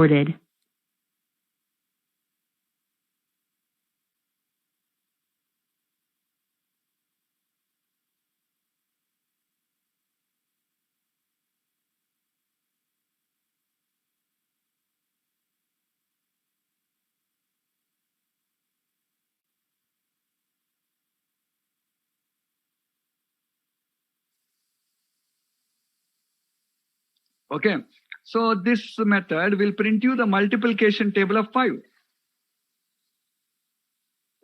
recorded. Okay, so this method will print you the multiplication table of 5.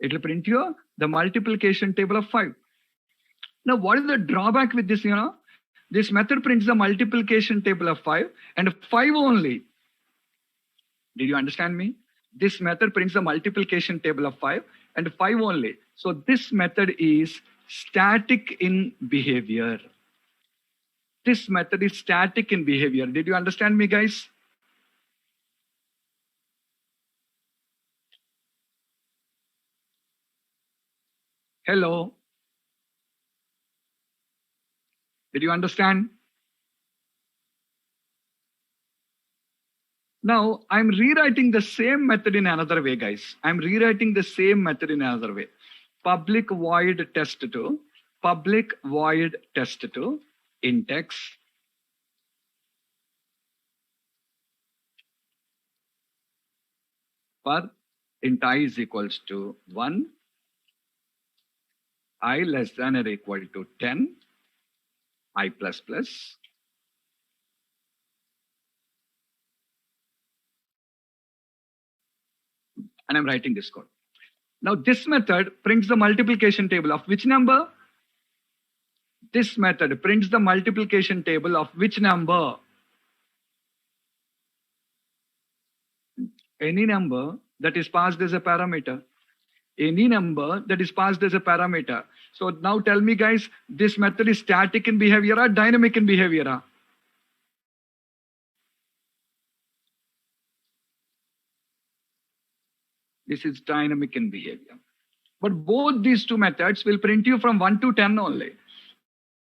It will print you the multiplication table of 5. Now, what is the drawback with this? This method prints the multiplication table of 5 and 5 only. Did you understand me? This method prints the multiplication table of 5 and 5 only. So this method is static in behavior. This method is static in behavior. Did you understand me, guys? Hello. Did you understand? Now, I'm rewriting the same method in another way, guys. I'm rewriting the same method in another way. Public void test2, public void test2, index. For int I is equals to 1, I less than or equal to 10, I plus plus. And I'm writing this code. Now this method prints the multiplication table of which number? This method prints the multiplication table of which number? Any number that is passed as a parameter. Any number that is passed as a parameter. So now tell me, guys, this method is static in behavior or dynamic in behavior? This is dynamic in behavior. But both these two methods will print you from 1 to 10 only.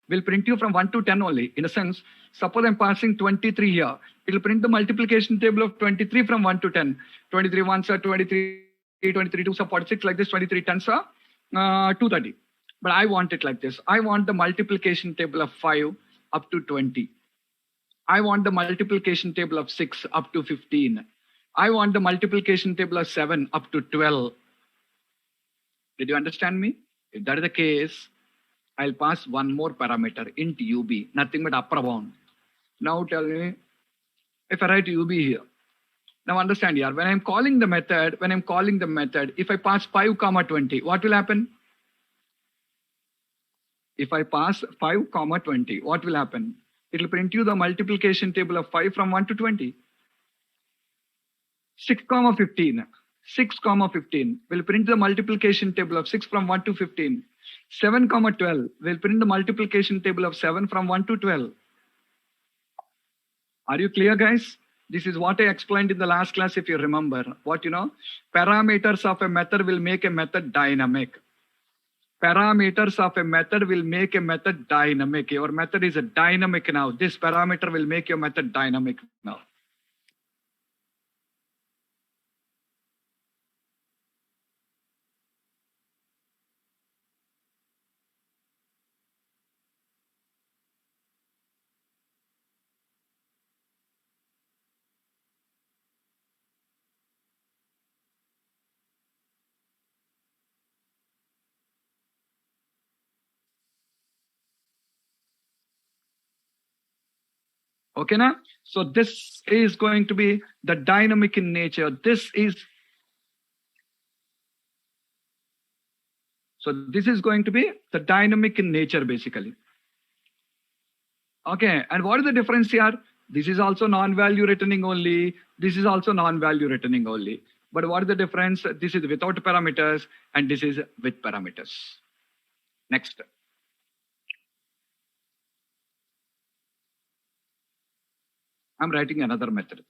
Will print you from 1 to 10 only. In a sense, suppose I'm passing 23 here. It will print the multiplication table of 23 from 1 to 10. 23 ones are 23, 23 twos are 46, like this, 23 tens are 230. But I want it like this. I want the multiplication table of 5 up to 20. I want the multiplication table of 6 up to 15. I want the multiplication table of 7 up to 12. Did you understand me? If that is the case, I'll pass one more parameter, int ub, nothing but upper bound. Now tell me, if I write ub here, now understand here, when I'm calling the method, if I pass 5 comma 20, what will happen? If I pass 5 comma 20, what will happen? It will print you the multiplication table of 5 from 1 to 20. 6 comma 15. 6 comma 15 will print the multiplication table of 6 from 1 to 15. 7 comma 12 will print the multiplication table of 7 from 1 to 12. Are you clear, guys? This is what I explained in the last class, if you remember. Parameters of a method will make a method dynamic. Parameters of a method will make a method dynamic. Your method is a dynamic now. This parameter will make your method dynamic now. Okay, now? So this is going to be the dynamic in nature. This is going to be the dynamic in nature, basically. Okay, and what is the difference here? This is also non-value returning only. This is also non-value returning only. But what is the difference? This is without parameters and this is with parameters. Next. I'm writing another method.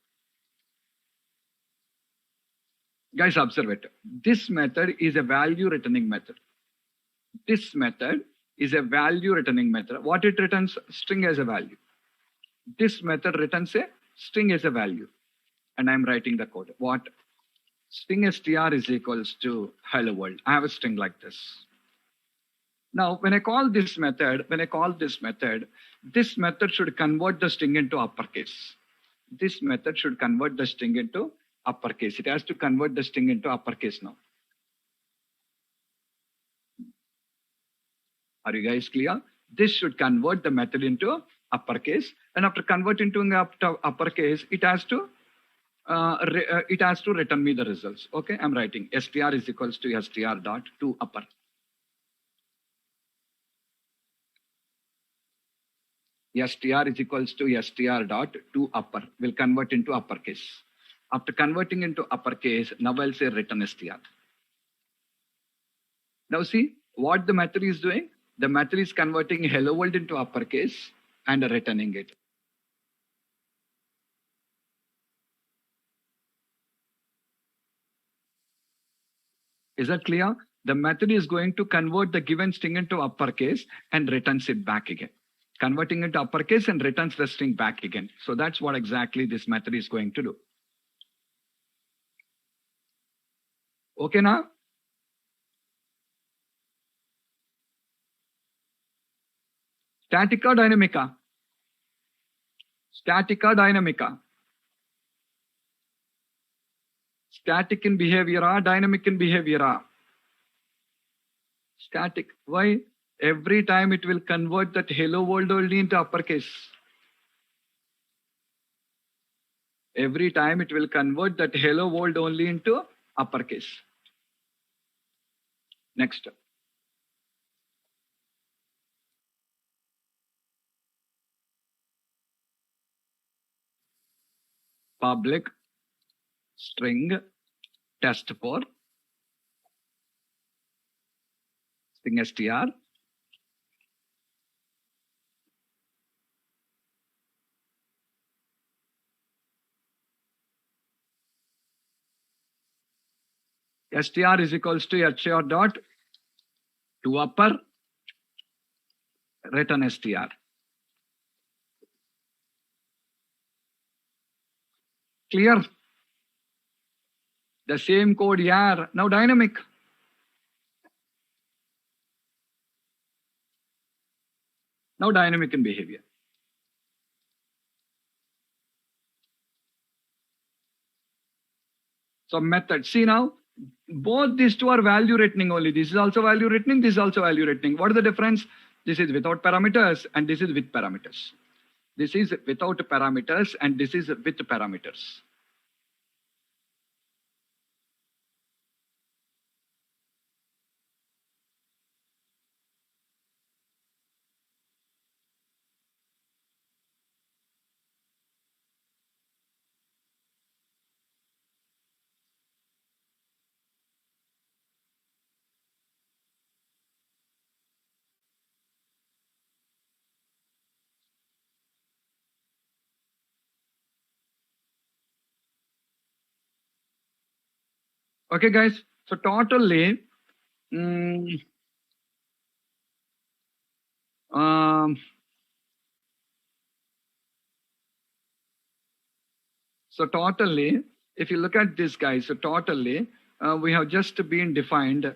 Guys, observe it. This method is a value returning method. This method is a value returning method. What it returns? String as a value. This method returns a string as a value. and I'm writing the code. What? String str is equals to hello world. I have a string like this. Now, when I call this method, this method should convert the string into uppercase. This method should convert the string into uppercase. It has to convert the string into uppercase now. Are you guys clear? This should convert the method into uppercase, and after converting to uppercase, it has to return me the results. Okay, I'm writing str is equals to str dot to upper. Str is equals to str dot to upper will convert into uppercase. After converting into uppercase, now I'll say return str. Now see what the method is doing. The method is converting hello world into uppercase and returning it. Is that clear? The method is going to convert the given string into uppercase and returns it back again. Converting into uppercase and returns the string back again. So that's what exactly this method is going to do. Okay now? Statica, dynamica? Statica, dynamica? Static in behavior, dynamic in behavior. Static. Why? Every time it will convert that hello world only into uppercase. Every time it will convert that hello world only into uppercase. Next. Public string test for string str. Str is equals to str dot to upper return str. Clear? The same code here. Now dynamic. Now dynamic in behavior. So method. See now, both these two are value returning only. This is also value returning. This is also value returning. What is the difference? This is without parameters and this is with parameters. This is without parameters and this is with parameters. Okay, guys. So totally, so totally, if you look at this, guys, so totally, we have just been defined.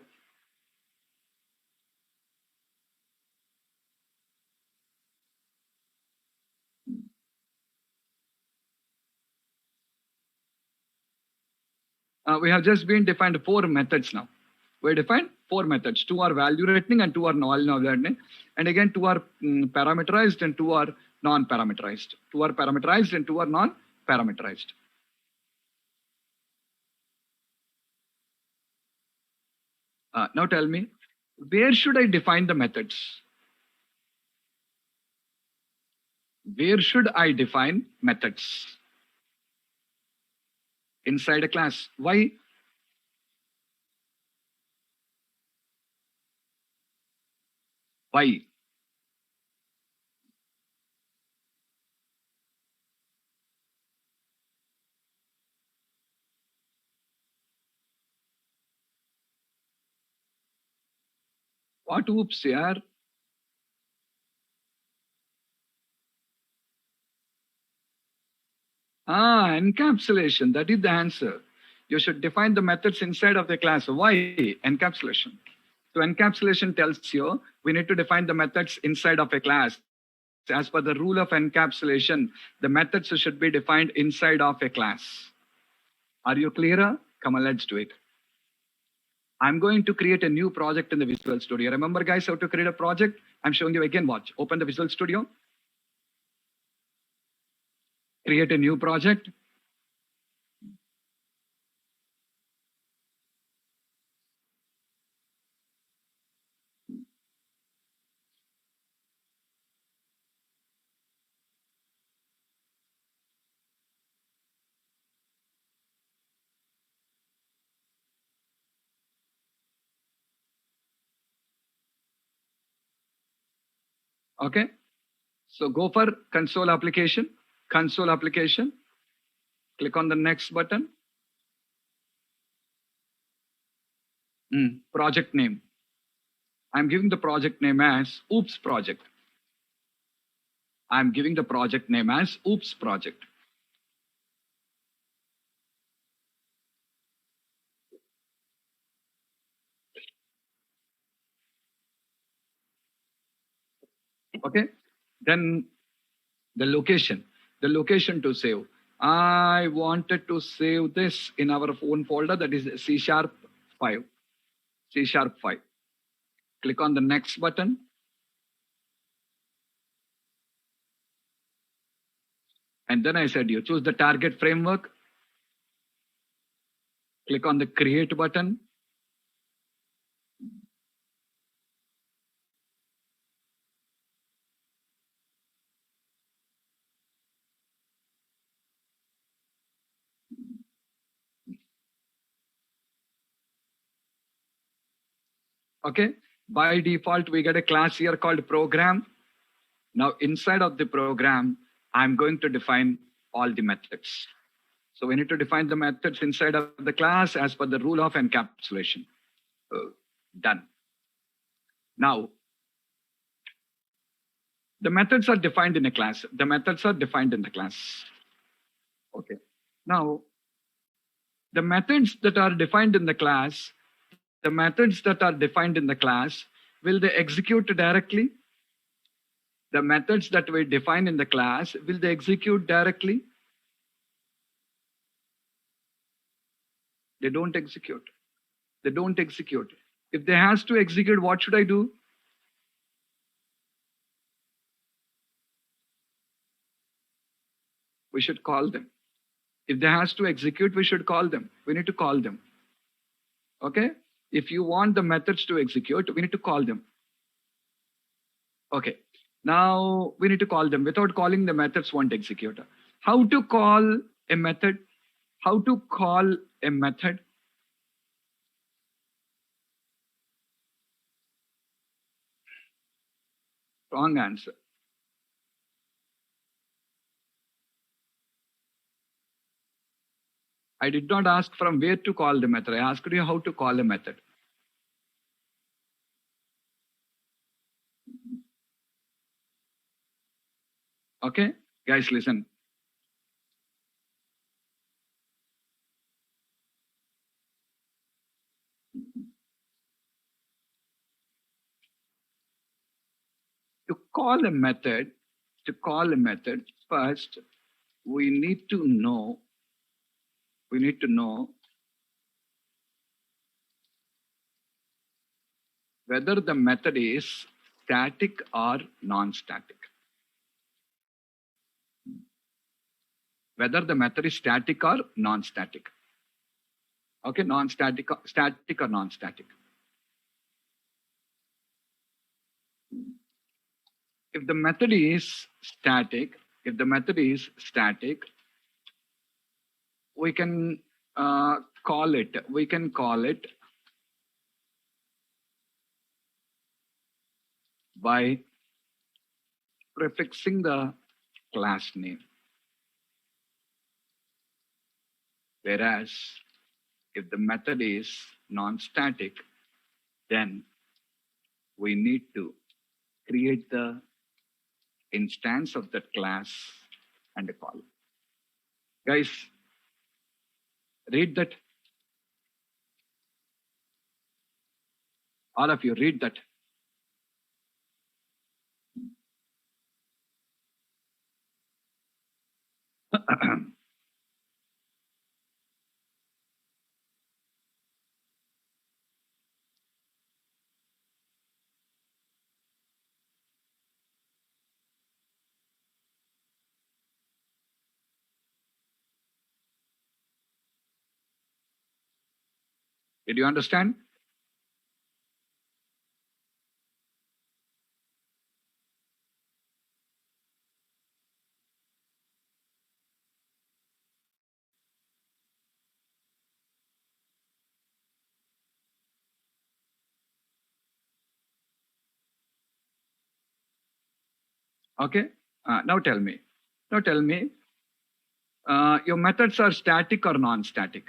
We have just been defined 4 methods now. We defined 4 methods. 2 are value returning and 2 are non-value returning. And again, 2 are parameterized and 2 are non-parameterized. 2 are parameterized and 2 are non-parameterized. Now tell me, where should I define the methods? Where should I define methods? Inside a class. Why? Why? What oops here? Encapsulation. That is the answer. You should define the methods inside of the class. Why? Encapsulation. So encapsulation tells you we need to define the methods inside of a class. As per the rule of encapsulation, the methods should be defined inside of a class. Are you clearer? Come on, let's do it. I'm going to create a new project in the Visual Studio. Remember, guys, how to create a project? I'm showing you again. Watch. Open the Visual Studio. Create a new project. Okay. So go for console application. Console application. Click on the next button. Project name. I'm giving the project name as Oops Project. I'm giving the project name as Oops Project. Okay. Then the location to save. I wanted to save this in our own folder, that is C#5. C#5. Click on the next button. And then I said you choose the target framework. Click on the create button. Okay. By default, we get a class here called program. Now inside of the program, I'm going to define all the methods. So we need to define the methods inside of the class as per the rule of encapsulation. Done. Now, the methods are defined in a class. The methods are defined in the class. Okay. Now, the methods that are defined in the class, will they execute directly? The methods that we define in the class, will they execute directly? They don't execute. They don't execute. If they has to execute, what should I do? We should call them. If they has to execute, we should call them. We need to call them. Okay? If you want the methods to execute, we need to call them. Okay. Now we need to call them. Without calling, the methods won't execute. How to call a method? How to call a method? Wrong answer. I did not ask from where to call the method. I asked you how to call a method. Okay? Guys, listen. To call a method, first we need to know whether the method is static or non-static. Whether the method is static or non-static. Okay, static or non-static. If the method is static, we can call it by prefixing the class name. Whereas if the method is non-static, then we need to create the instance of that class and call it. Guys, read that. All of you, read that. Did you understand? Okay. Now tell me. Now tell me, your methods are static or non-static?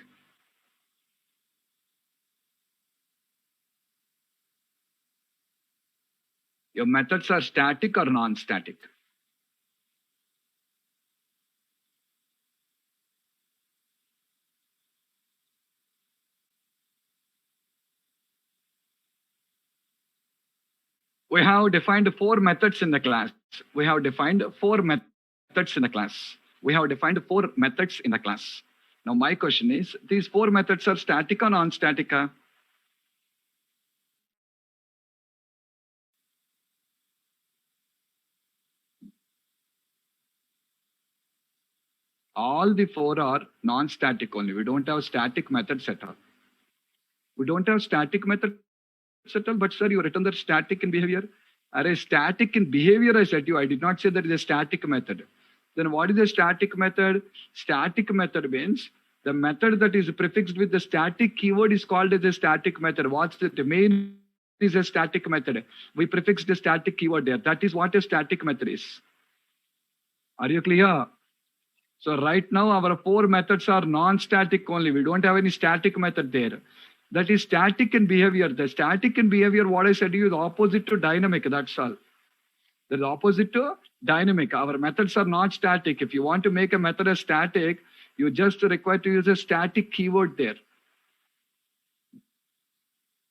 Your methods are static or non-static? We have defined 4 methods in the class. We have defined 4 methods in the class. We have defined 4 methods in the class. Now my question is, these 4 methods are static or non-static? All the 4 are non-static only. We don't have static methods at all. We don't have static methods at all. But sir, you written that static in behavior. Are static in behavior, I said to you. I did not say that is a static method. Then what is a static method? Static method means the method that is prefixed with the static keyword is called as a static method. What's the main is a static method. We prefixed the static keyword there. That is what a static method is. Are you clear? So right now our 4 methods are non-static only. We don't have any static method there. That is static in behavior. The static in behavior, what I said to you, is opposite to dynamic. That's all. That is opposite to dynamic. Our methods are not static. If you want to make a method as static, you just require to use a static keyword there.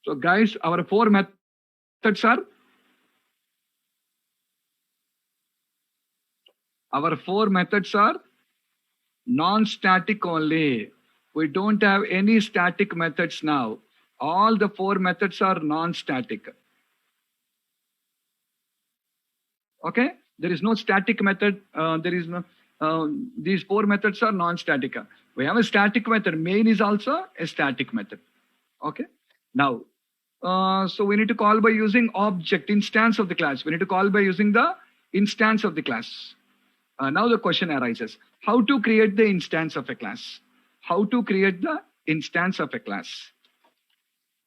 So guys, our 4 methods are non-static only. We don't have any static methods now. All the 4 methods are non-static. Okay? There is no static method. There is no. These 4 methods are non-static. We have a static method. Main is also a static method. Okay? Now, so we need to call by using object, instance of the class. We need to call by using the instance of the class. Now the question arises, how to create the instance of a class? How to create the instance of a class?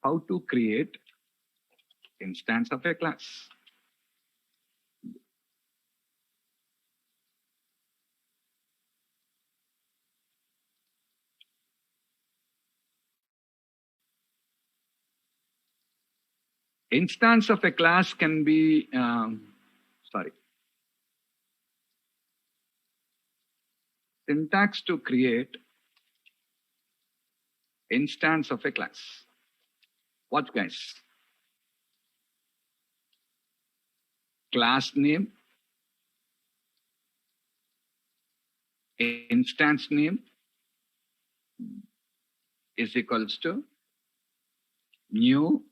How to create instance of a class? Instance of a class can be, syntax to create instance of a class. What guys? Class name, instance name is equals to new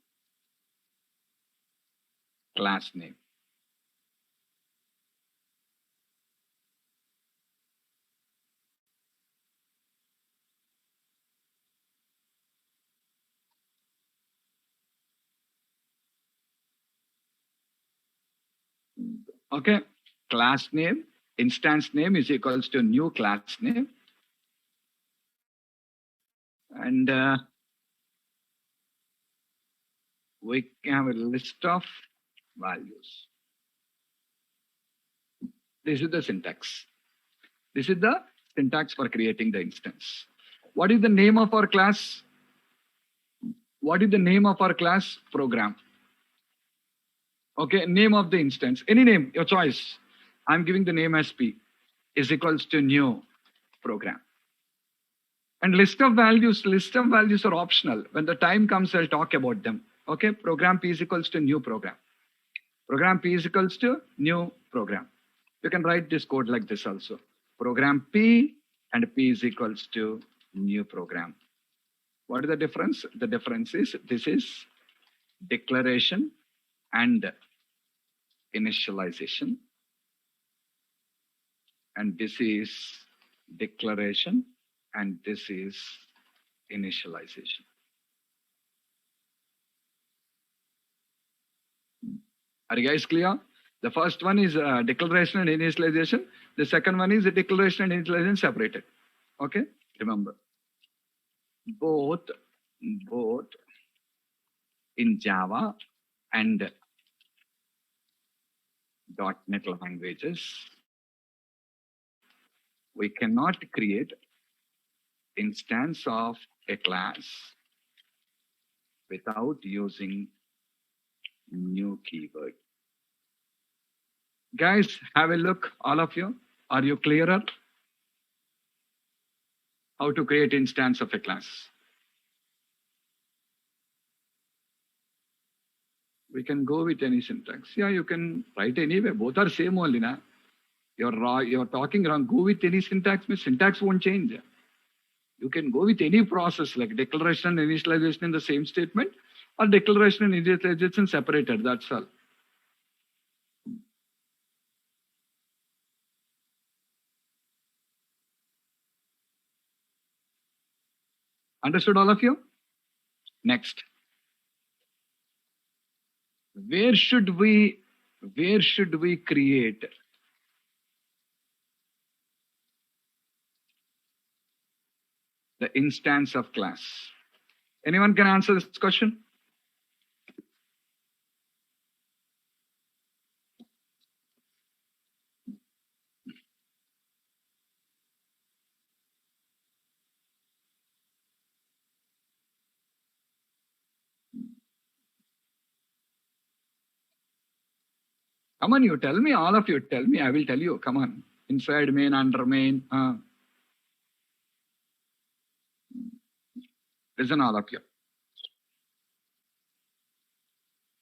class name. Okay, class name, instance name is equals to new class name. And we have a list of values. This is the syntax. This is the syntax for creating the instance. What is the name of our class? What is the name of our class? Program. Okay, name of the instance. Any name, your choice. I'm giving the name as P is equals to new program. And list of values are optional. When the time comes, I'll talk about them. Okay, program P is equals to new program. Program P is equals to new program. You can write this code like this also. Program P and P is equals to new program. What is the difference? The difference is this is declaration and initialization. And this is declaration and this is initialization. Are you guys clear? The first one is declaration and initialization. The second one is declaration and initialization separated. Okay, remember. Both in Java and .NET languages, we cannot create instance of a class without using new keyword. Guys, have a look, all of you. Are you clearer? How to create instance of a class? We can go with any syntax. Yeah, you can write anyway. Both are same only, na? You're talking wrong. Go with any syntax. Syntax won't change. You can go with any process like declaration and initialization in the same statement or declaration and initialization separated. That's all. Understood, all of you? Next. Where should we create the instance of class? Anyone can answer this question? Come on, you tell me, all of you tell me, I will tell you. Come on. Inside main, under main. Listen, all of you.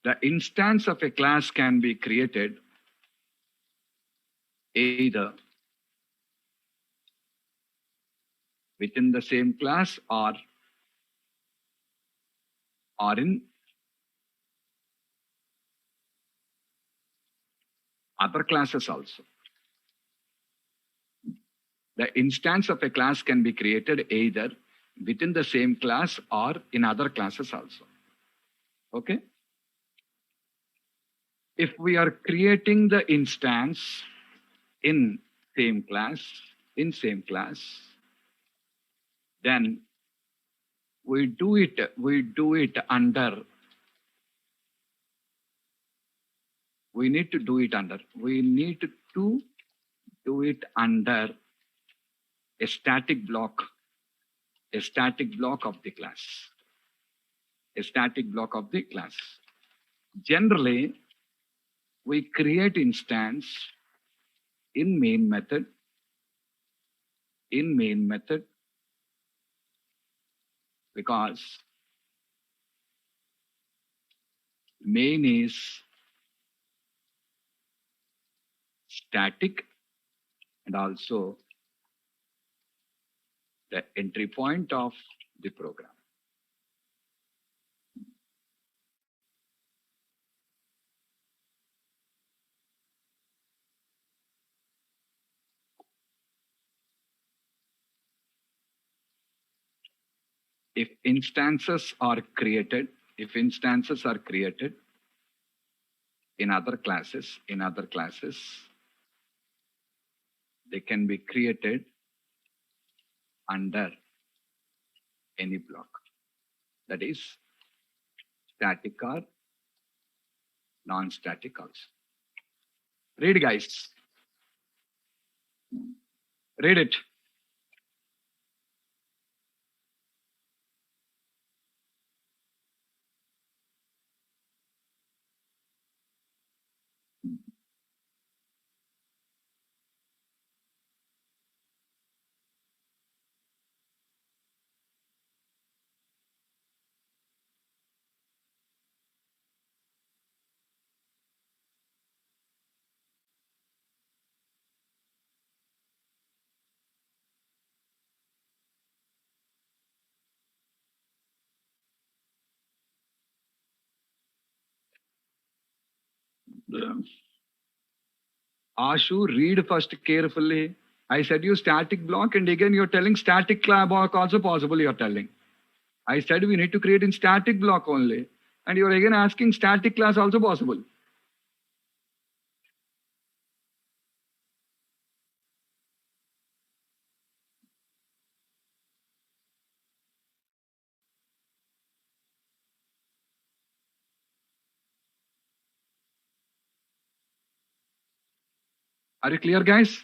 The instance of a class can be created either within the same class or in other classes also. The instance of a class can be created either within the same class or in other classes also. Okay? If we are creating the instance in same class, then we do it under, we need to do it under a static block of the class. A static block of the class. Generally, we create instance in main method. Because main is static and also the entry point of the program. If instances are created in other classes, they can be created under any block. That is static or non-static also. Read, guys. Read it. Ashu, read first carefully. I said you static block, and again you're telling static block also possible, you're telling. I said we need to create in static block only. And you're again asking static class also possible. Are you clear, guys?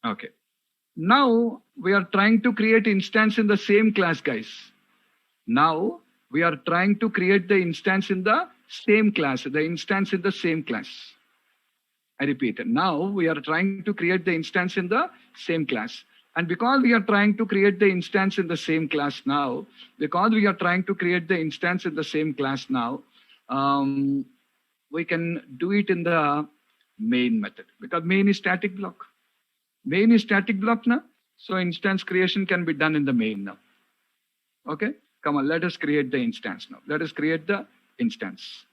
Okay. Now we are trying to create instance in the same class, guys. Now we are trying to create the instance in the same class, the instance in the same class. I repeat, now we are trying to create the instance in the same class. And because we are trying to create the instance in the same class now, we can do it in the main method, because main is static block. Main is static block now. So instance creation can be done in the main now. Okay, come on, let us create the instance now. Let us create the instance.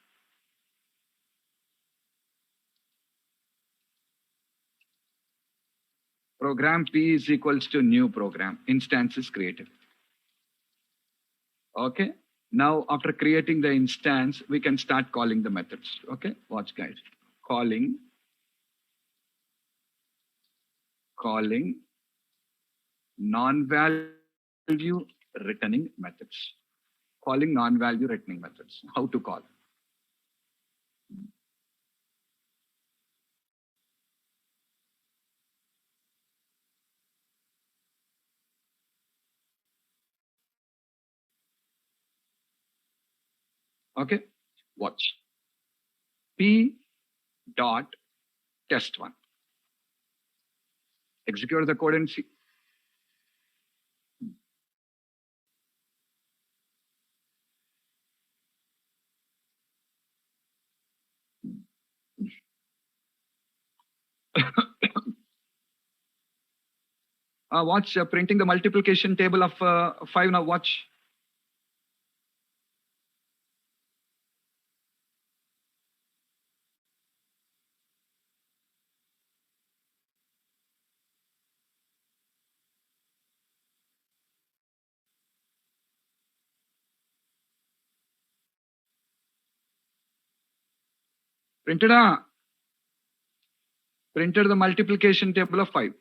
Program P is equals to new program. Instance is created. Okay. Now, after creating the instance, we can start calling the methods. Okay. Watch, guys. Calling non-value returning methods. Calling non-value returning methods. How to call? Okay. Watch. P dot test1. Execute the code and see. Watch printing the multiplication table of 5 now. Watch. Printed the multiplication table of 5.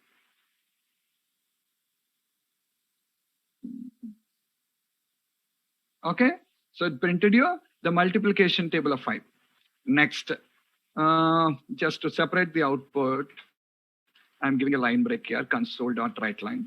Okay, so it printed you the multiplication table of 5. Next, just to separate the output, I'm giving a line break here, console.writeLine.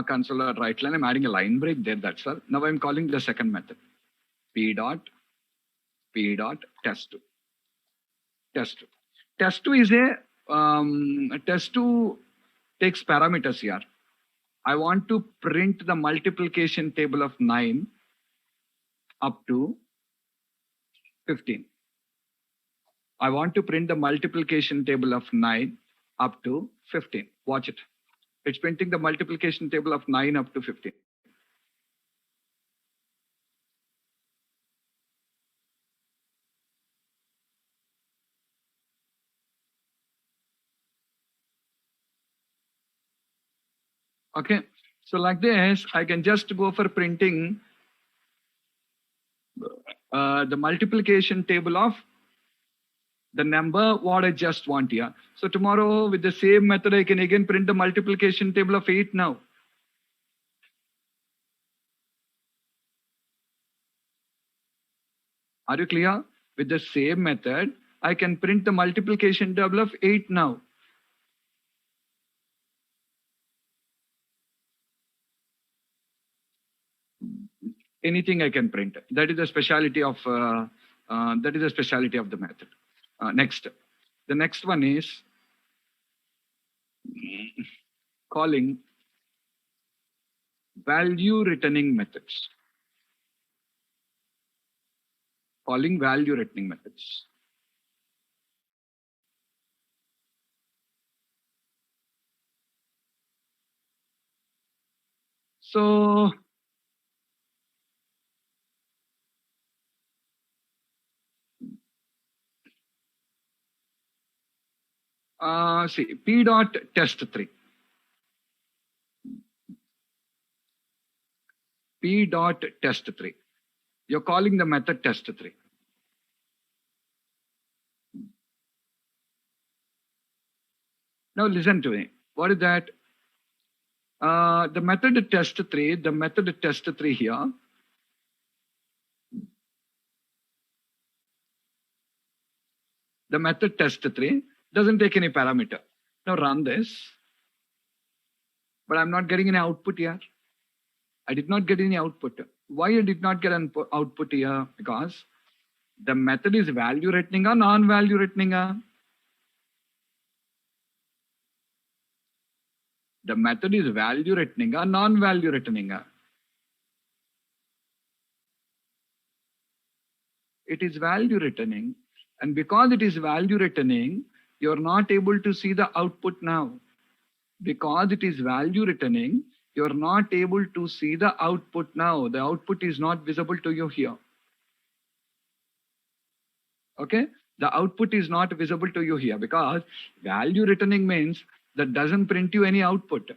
Console.writeLine, I'm adding a line break there, that's all. Now I'm calling the second method, p dot test2. Test2 is test2 takes parameters here. I want to print the multiplication table of 9 up to 15. I want to print the multiplication table of 9 up to 15. Watch it. It's printing the multiplication table of 9 up to 15. Okay. So like this, I can just go for printing the multiplication table of the number what I just want here. So tomorrow with the same method, I can again print the multiplication table of 8 now. Are you clear? With the same method, I can print the multiplication table of 8 now. Anything I can print. That is the speciality of That is a speciality of the method. Next, the next one is calling value returning methods. Calling value returning methods. So see p dot test 3. P dot test 3. You're calling the method test 3. Now listen to me. What is that? The method test 3, the method test 3 here. The method test 3 doesn't take any parameter. Now run this. But I'm not getting any output here. I did not get any output. Why I did not get an output here? Because the method is value returning or non-value returning. The method is value returning or non-value returning. It is value returning, and because it is value returning, you're not able to see the output now. Because it is value returning, you're not able to see the output now. The output is not visible to you here. Okay, the output is not visible to you here because value returning means that doesn't print you any output.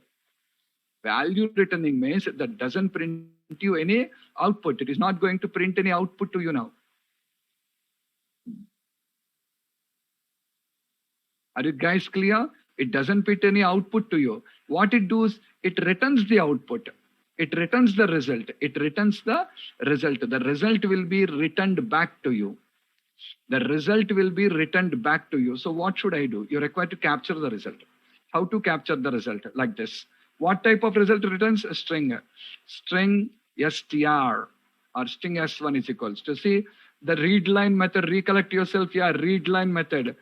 Value returning means that doesn't print you any output. It is not going to print any output to you now. Are you guys clear? It doesn't print any output to you. What it does, it returns the output. It returns the result. It returns the result. The result will be returned back to you. The result will be returned back to you. So what should I do? You're required to capture the result. How to capture the result? Like this. What type of result returns? A string. String str or string s1 is equals to, see, the read line method. Recollect yourself here. Read line method.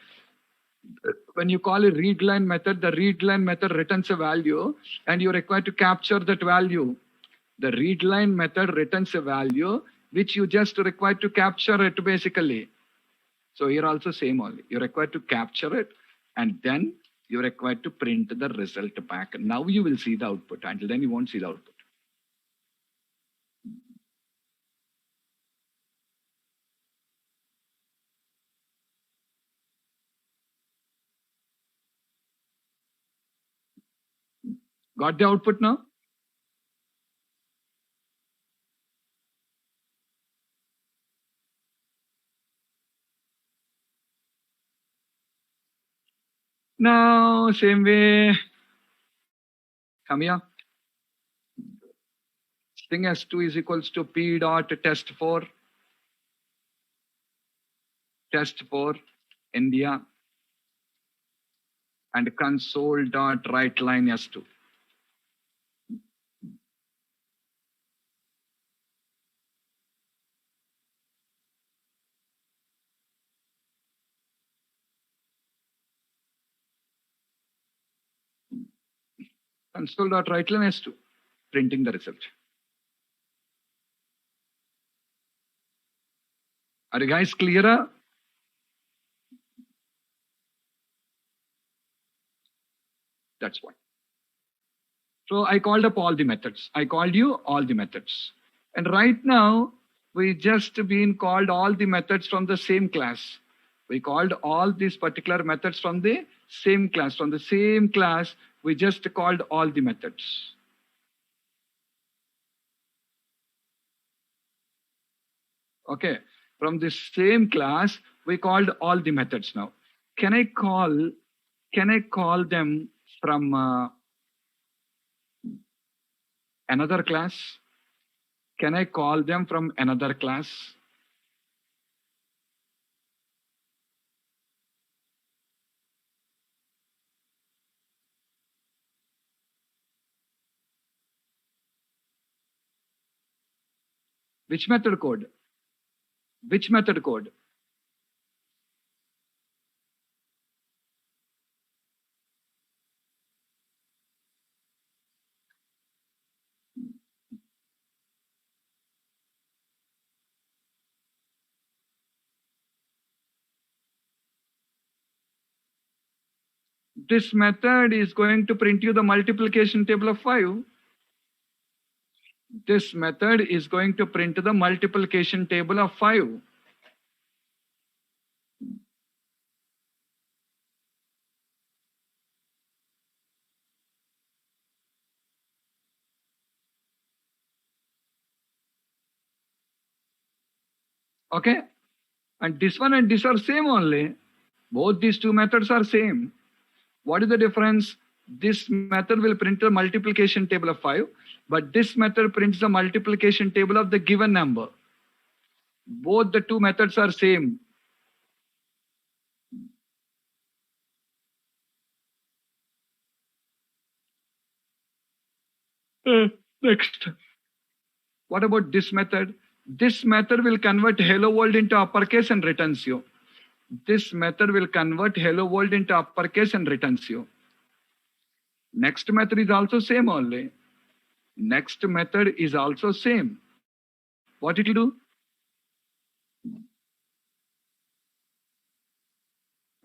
When you call a read line method, the read line method returns a value and you're required to capture that value. The read line method returns a value which you just required to capture it basically. So here also same only. You're required to capture it and then you're required to print the result back. Now you will see the output. Until then you won't see the output. Got the output now? Now, same way. Come here. String s2 is equals to p dot test4. Test4 India and console dot write line s2. Console.writeLine s2, printing the result. Are you guys clearer? That's what. So I called up all the methods. I called you all the methods. And right now, we just been called all the methods from the same class. We called all these particular methods from the same class. From the same class, we just called all the methods. Okay, from the same class, we called all the methods now. Can I call them from another class? Can I call them from another class? Which method code? Which method code? this method is going to print you the multiplication table of 5. This method is going to print the multiplication table of 5. Okay, and this one and this are same only. Both these two methods are same. What is the difference? This method will print the multiplication table of 5, but this method prints the multiplication table of the given number. Both the two methods are same. Next. What about this method? This method will convert hello world into uppercase and returns you. This method will convert hello world into uppercase and returns you. Next method is also same only. Next method is also same. What it will do?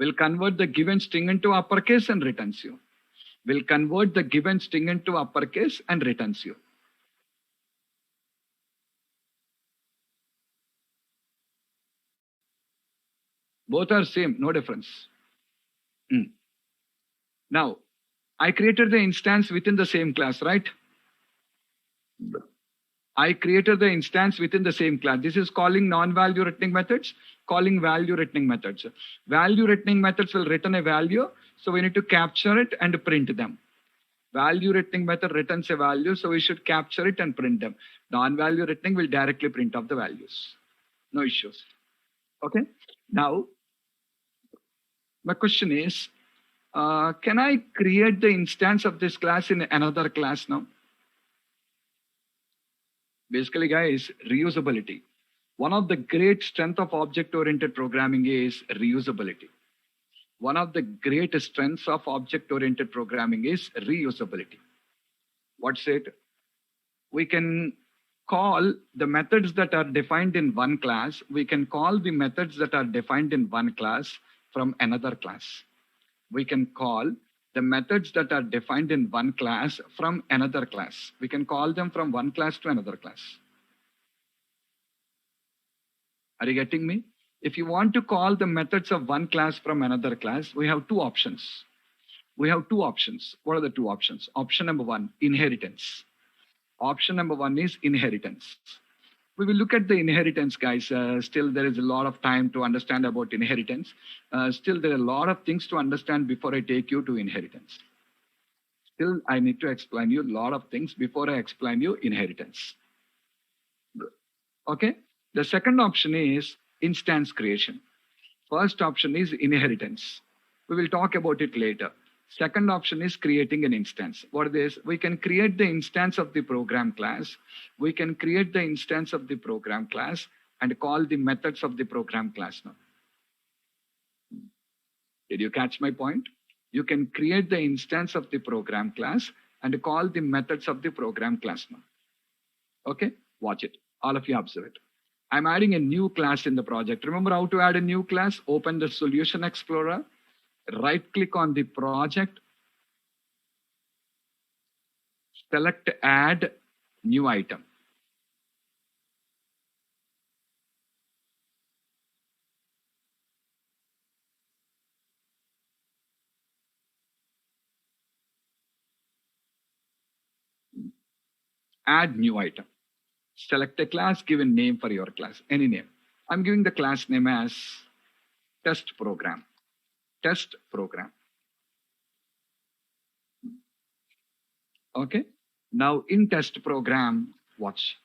Will convert the given string into uppercase and returns you. Will convert the given string into uppercase and returns you. Both are same, no difference. Now, I created the instance within the same class, right? I created the instance within the same class. This is calling non-value returning methods, calling value returning methods. Value returning methods will return a value, so we need to capture it and print them. Value returning method returns a value, so we should capture it and print them. Non-value returning will directly print off the values. No issues. Okay. Now, my question is, can I create the instance of this class in another class now? Basically, guys, reusability. One of the great strengths of object-oriented programming is reusability. One of the great strengths of object-oriented programming is reusability. What's it? We can call the methods that are defined in one class. We can call the methods that are defined in one class from another class. We can call the methods that are defined in one class from another class. We can call them from one class to another class. Are you getting me? If you want to call the methods of one class from another class, we have two options. We have two options. What are the two options? Option number one, inheritance. Option number one is inheritance. We will look at the inheritance, guys. Still, there is a lot of time to understand about inheritance. Still, there are a lot of things to understand before I take you to inheritance. Still, I need to explain you a lot of things before I explain you inheritance. Okay. The second option is instance creation. First option is inheritance. We will talk about it later. Second option is creating an instance. What is this? We can create the instance of the program class. We can create the instance of the program class and call the methods of the program class now. Did you catch my point? You can create the instance of the program class and call the methods of the program class now. Okay, watch it. All of you observe it. I'm adding a new class in the project. Remember how to add a new class? Open the Solution Explorer. Right click on the project, select add new item. Add new item. Select a class, give a name for your class, any name. I'm giving the class name as test program. Test program. Okay. Now in test program, watch.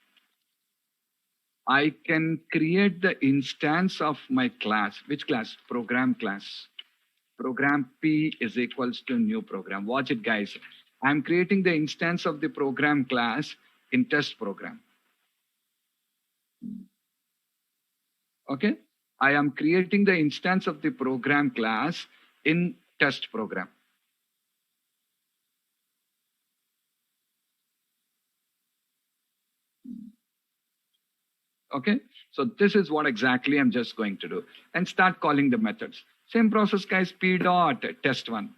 I can create the instance of my class. Which class? Program class. Program P is equals to new program. Watch it, guys. I'm creating the instance of the program class in test program. Okay. I am creating the instance of the program class in test program. Okay. So this is what exactly I'm just going to do and start calling the methods. Same process, guys. P dot test one.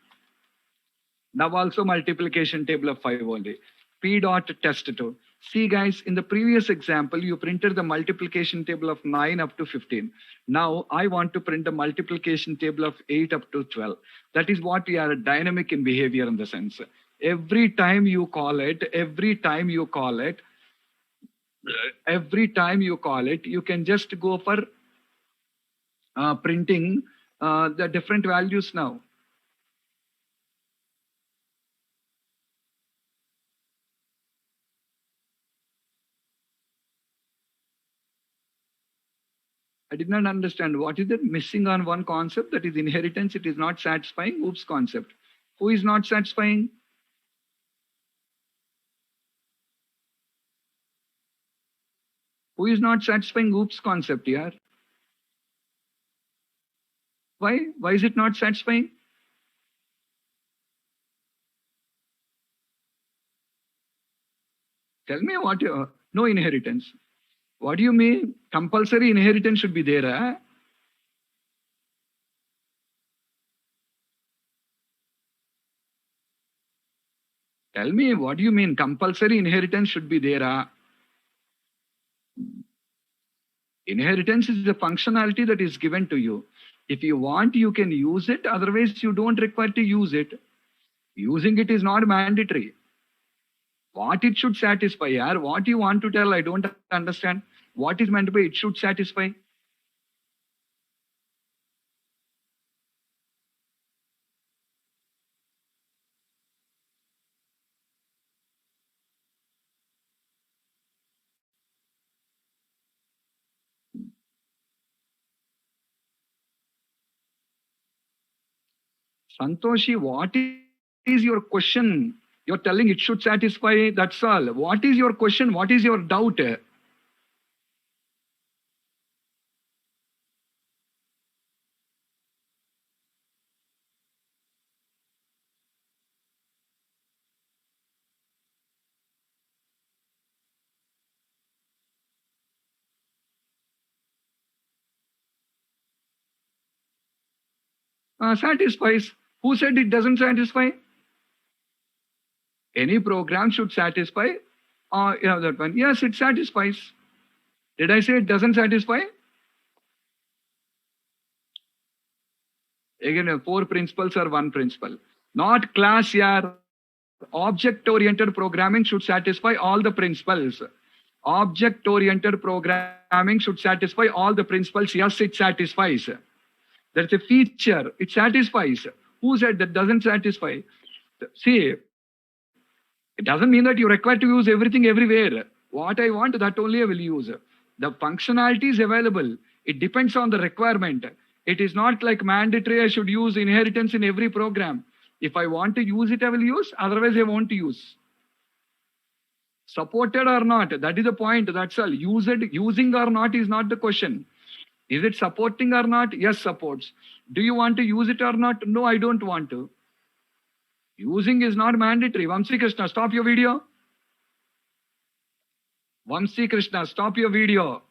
Now also multiplication table of 5 only. P dot test 2. See guys, in the previous example, you printed the multiplication table of 9 up to 15. Now I want to print the multiplication table of 8 up to 12. That is what we are dynamic in behavior in the sense. Every time you call it, you can just go for printing the different values now. I did not understand. What is it missing on one concept, that is inheritance? It is not satisfying. Oops concept. Who is not satisfying? Who is not satisfying oops concept here? Why? Why is it not satisfying? Tell me what you, no inheritance. What do you mean? Compulsory inheritance should be there. Huh? Tell me, what do you mean? Compulsory inheritance should be there. Huh? Inheritance is the functionality that is given to you. If you want, you can use it. Otherwise, you don't require to use it. Using it is not mandatory. What it should satisfy, yaar? What you want to tell, I don't understand. What is meant by it should satisfy? Santoshi, what is your question? You're telling it should satisfy, that's all. What is your question? What is your doubt? Satisfies. Who said it doesn't satisfy? Any program should satisfy. Yeah, that one. Yes, it satisfies. Did I say it doesn't satisfy? Again, 4 principles or 1 principle. Not class, yeah. Object-oriented programming should satisfy all the principles. Object-oriented programming should satisfy all the principles. Yes, it satisfies. That's a feature. It satisfies. Who said that doesn't satisfy? See, it doesn't mean that you require to use everything everywhere. What I want, that only I will use. The functionality is available. It depends on the requirement. It is not like mandatory I should use inheritance in every program. If I want to use it, I will use. Otherwise, I won't use. Supported or not, that is the point. That's all. Using or not is not the question. Is it supporting or not? Yes, supports. Do you want to use it or not? No, I don't want to. Using is not mandatory. Vamsi Krishna, stop your video. Vamsi Krishna, stop your video.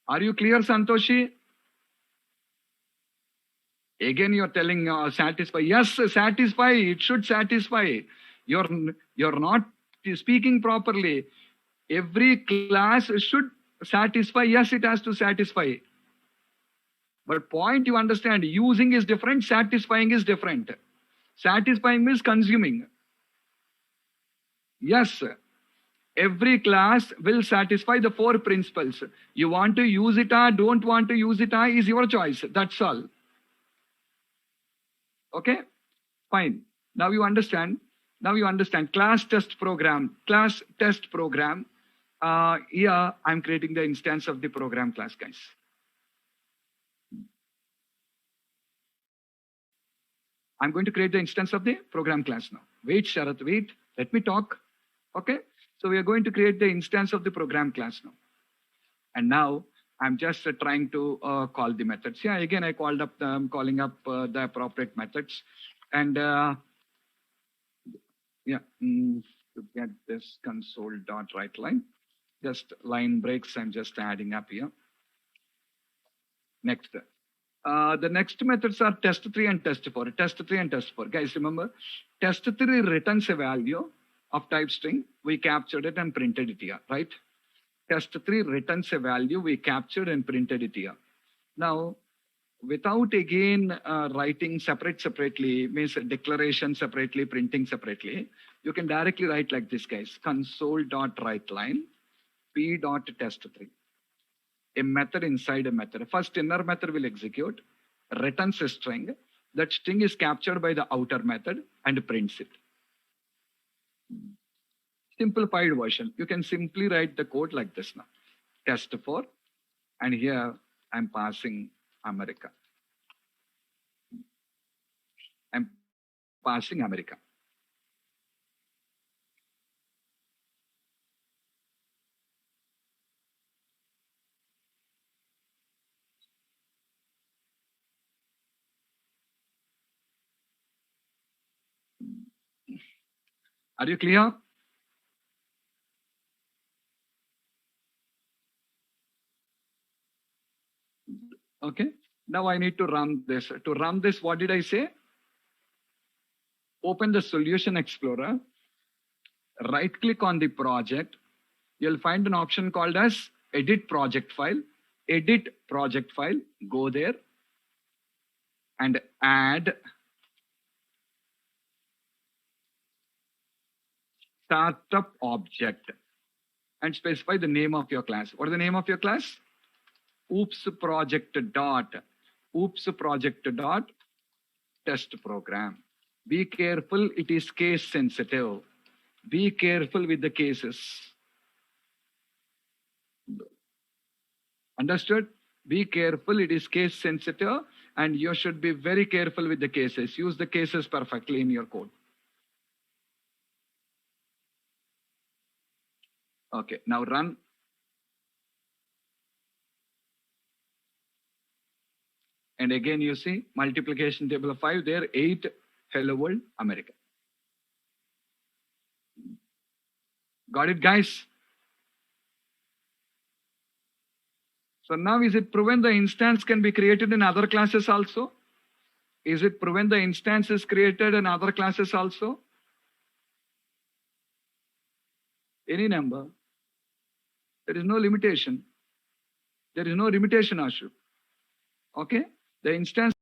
Are you clear, Santoshi? Again, you're telling satisfy. Yes, satisfy. It should satisfy. You're not speaking properly. Every class should satisfy. Yes, it has to satisfy. But point you understand, using is different, satisfying is different. Satisfying means consuming. Yes, every class will satisfy the 4 principles. You want to use it or don't want to use it or is your choice. That's all. Okay, fine. Now you understand. Now you understand. Class test program. Here I'm creating the instance of the program class, guys. I'm going to create the instance of the program class now. Wait, Sharath, wait. Let me talk. Okay. So we are going to create the instance of the program class now. And now I'm just trying to call the methods. Yeah, again, I called up, I'm calling up the appropriate methods. And yeah, to get this console dot write line, just line breaks I'm just adding up here. Next. The next methods are test 3 and test 4. Test 3 and test 4. Guys, remember, test 3 returns a value of type string. We captured it and printed it here, right? Test 3 returns a value. We captured and printed it here. Now, without again writing separately, means declaration separately, printing separately, you can directly write like this, guys. Console.writeLine p.test3. A method inside a method. First inner method will execute, returns a string. That string is captured by the outer method and prints it. Simplified version. You can simply write the code like this now. Test 4, and here I'm passing America. I'm passing America. Are you clear? Okay. Now I need to run this. To run this, what did I say? Open the Solution Explorer. Right click on the project. You'll find an option called as Edit Project File. Edit Project File. Go there and add startup object and specify the name of your class. What is the name of your class? Oops project dot test program. Be careful, it is case sensitive. Be careful with the cases. Understood? Be careful, it is case sensitive, and you should be very careful with the cases. Use the cases perfectly in your code. Okay, now run. And again, you see multiplication table of 5 there, 8, hello world, America. Got it, guys? So now is it proven the instance can be created in other classes also? Is it proven the instance is created in other classes also? Any number. There is no limitation. There is no limitation, Ashu. Okay? The instance